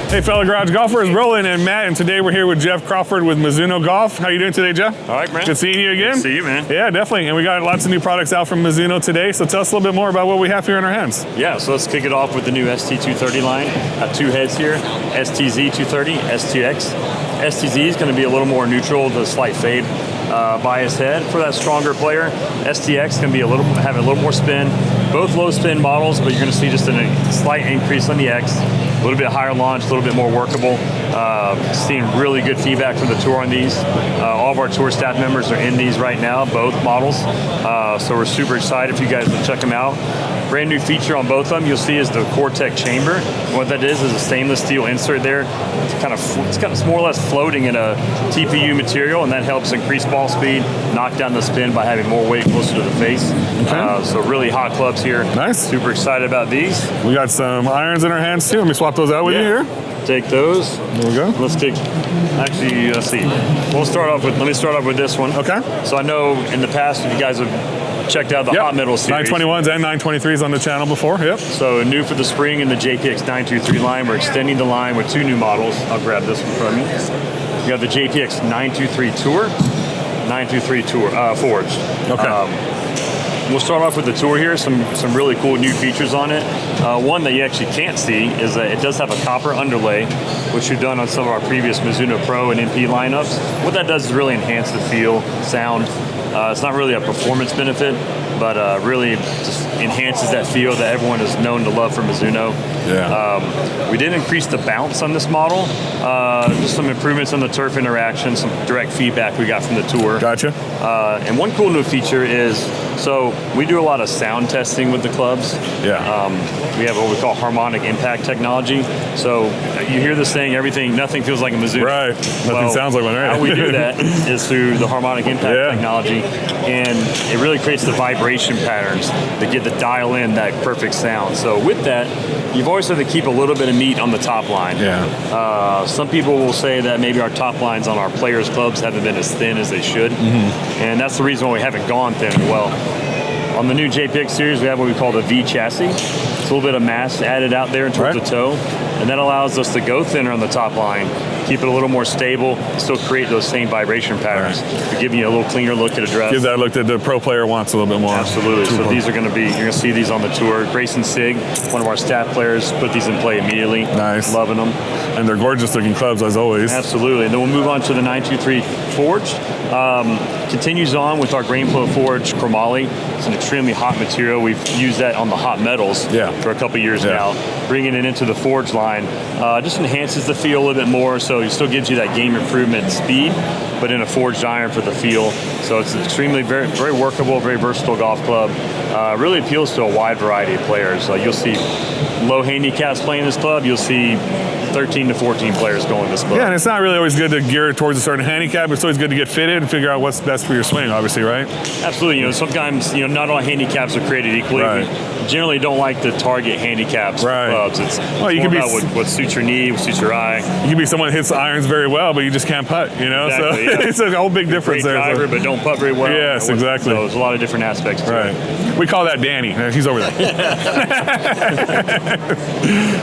Hey, fellow garage golfers, Roland and Matt, and today we're here with Jeff Crawford with Mizuno Golf. How you doing today, Jeff? All right, man. Good seeing you again. Good to see you, man. Yeah, definitely. And we got lots of new products out from Mizuno today, so tell us a little bit more about what we have here in our hands. Yeah, so let's kick it off with the new ST230 line. Two heads here, STZ 230, STX. STZ is going to be a little more neutral with a slight fade bias head for that stronger player. STX can be have a little more spin. Both low spin models, but you're going to see just a slight increase on the X. A little bit higher launch, a little bit more workable. Seeing really good feedback from the tour on these. All of our tour staff members are in these right now, both models. So we're super excited for you guys to check them out. Brand new feature on both of them you'll see is the Cortec chamber. And what that is a stainless steel insert there. It's more or less floating in a TPU material, and that helps increase ball speed, knock down the spin by having more weight closer to the face. Okay. So really hot clubs here. Nice. Super excited about these. We got some irons in our hands too. Let me swap those out with you here. Take those. There we go. Let's see. Let me start off with this one. Okay. So I know in the past you guys have checked out the Hot Metal series. 921s and 923s on the channel before, yep. So new for the spring in the JPX 923 line, we're extending the line with two new models. I'll grab this one from you. You got the JPX 923 Tour, 923 Tour Forged. Okay. We'll start off with the Tour here, some really cool new features on it. One that you actually can't see is that it does have a copper underlay, which we've done on some of our previous Mizuno Pro and MP lineups. What that does is really enhance the feel, sound. It's not really a performance benefit, but really just enhances that feel that everyone is known to love from Mizuno. Yeah. We did increase the bounce on this model. Just some improvements on the turf interaction, some direct feedback we got from the tour. Gotcha. And one cool new feature is, so we do a lot of sound testing with the clubs. Yeah. We have what we call harmonic impact technology. So you hear this saying, nothing feels like a Mizuno. Right. Nothing sounds like one, right? How we do that is through the harmonic impact technology, and it really creates the vibration patterns that get to dial in that perfect sound. So with that, you've always had to keep a little bit of meat on the top line. Yeah. Some people will say that maybe our top lines on our players' clubs haven't been as thin as they should, and that's the reason why we haven't gone thin. Well, on the new JPX series, we have what we call the V chassis. It's a little bit of mass added out there towards the toe, and that allows us to go thinner on the top line, keep it a little more stable, still create those same vibration patterns, to give you a little cleaner look at a dress. Give that look that the pro player wants a little bit more. Absolutely. So these are going to be, you're going to see these on the tour. Grayson Sig, one of our staff players, put these in play immediately. Nice. Loving them. And they're gorgeous looking clubs as always. Absolutely. And then we'll move on to the 923 Forged. Continues on with our Grain Flow Forge chromoly. It's an extremely hot material. We've used that on the Hot Metals for a couple years now. Bringing it into the Forge line just enhances the feel a little bit more, so it still gives you that game improvement speed, but in a forged iron for the feel. So it's extremely, very, very workable, very versatile golf club. Really appeals to a wide variety of players. You'll see low handicaps playing this club. You'll see 13 to 14 players going this club. Yeah, and it's not really always good to gear towards a certain handicap. It's always good to get fitted and figure out what's best for your swing, obviously, right? Absolutely. Sometimes, not all handicaps are created equally. Right. We generally don't like to target handicaps for clubs. It's more about what suits your knee, what suits your eye. You can be someone who hits the irons very well, but you just can't putt, Exactly, so it's a whole big difference there. Great driver, but don't putt very well. Yes, exactly. So there's a lot of different aspects to it. We call that Danny. He's over there.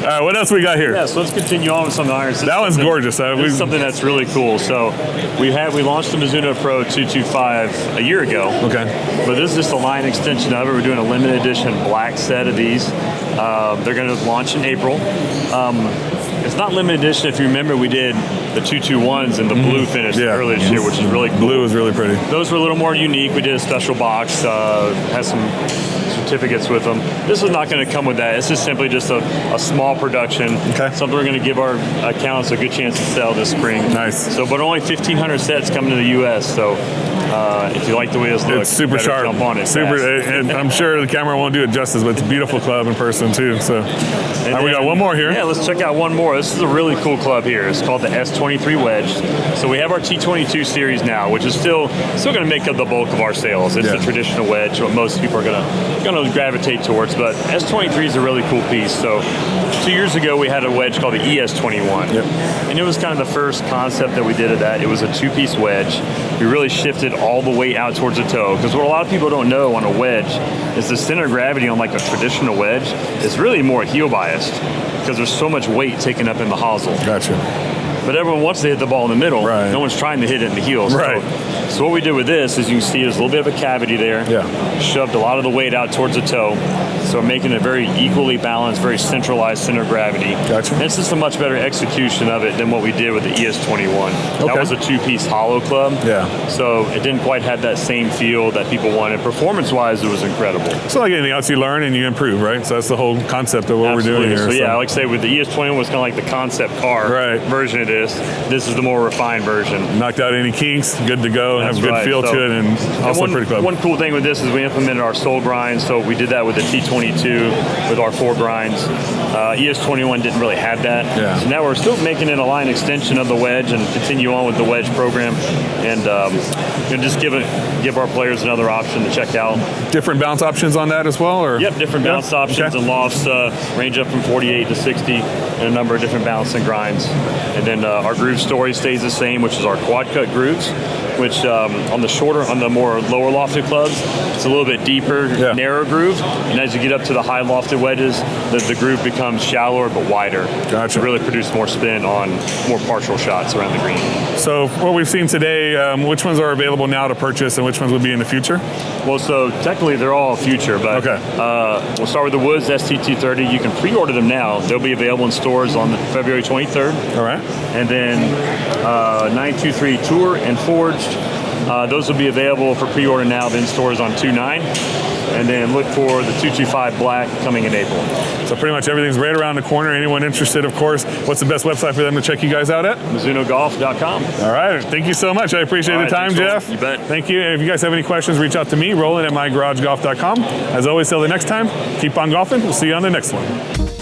All right, what else we got here? Yeah, so let's continue on with some of the irons. That one's gorgeous. This is something that's really cool. So we launched the Mizuno Pro 225 a year ago. Okay. But this is just a line extension of it. We're doing a limited edition black set of these. They're going to launch in April. It's not limited edition. If you remember, we did the 221s in the blue finish earlier this year, which is really cool. Blue was really pretty. Those were a little more unique. We did a special box, has some certificates with them. This is not going to come with that. This is simply just a small production. Okay. Something we're going to give our accounts a good chance to sell this spring. Nice. So, but only 1,500 sets coming to the U.S. So If you like the way this looks, It's super sharp. jump on it. Super, and I'm sure the camera won't do it justice, but it's a beautiful club in person too. So, we got one more here. Yeah, let's check out one more. This is a really cool club here. It's called the S23 Wedge. So we have our T22 series now, which is still going to make up the bulk of our sales. It's the traditional wedge, what most people are going to gravitate towards. But S23 is a really cool piece. So 2 years ago, we had a wedge called the ES21, and it was kind of the first concept that we did of that. It was a two-piece wedge. We really shifted all the way out towards the toe, because what a lot of people don't know on a wedge is the center of gravity on like a traditional wedge is really more heel biased, because there's so much weight taken up in the hosel. Gotcha. But everyone wants to hit the ball in the middle. Right. No one's trying to hit it in the heels. Right. So what we did with this is, you can see there's a little bit of a cavity there. Yeah. Shoved a lot of the weight out towards the toe. So we're making it very equally balanced, very centralized center of gravity. Gotcha. And it's just a much better execution of it than what we did with the ES21. That was a two-piece hollow club. Yeah. So it didn't quite have that same feel that people wanted. Performance-wise, it was incredible. So like anything else, you learn and you improve, right? So that's the whole concept of what we're doing here. So yeah, like I say, with the ES21 was kind of like the concept car version of this. This is the more refined version. Knocked out any kinks, good to go, That's have a good feel to it, and also pretty clever. One cool thing with this is we implemented our sole grind, so we did that with the T22 with our 4 grinds. ES21 didn't really have that. Yeah. So now we're still making it a line extension of the wedge and continue on with the wedge program, and just give our players another option to check out. Different bounce options on that as well? Or? Yep, different bounce options and lofts range up from 48 to 60, and a number of different bounce and grinds. And then our groove story stays the same, which is our quad cut grooves, which on the more lower lofted clubs, it's a little bit deeper, narrow groove. And as you get up to the high lofted wedges, the groove becomes shallower but wider. Gotcha. To really produce more spin on more partial shots around the green. So what we've seen today, which ones are available now to purchase and which ones would be in the future? Well, so technically they're all future, but we'll start with the Woods ST230. You can pre-order them now. They'll be available in stores on February 23rd. All right. And then 923 Tour and Forged, those will be available for pre-order now in stores on 2/9. And then look for the 225 Black coming in April. So pretty much everything's right around the corner. Anyone interested, of course, what's the best website for them to check you guys out at? MizunoGolf.com. All right. Thank you so much. I appreciate the time, Jeff. You bet. Thank you. And if you guys have any questions, reach out to me, Roland at mygaragegolf.com. As always, till the next time, keep on golfing. We'll see you on the next one.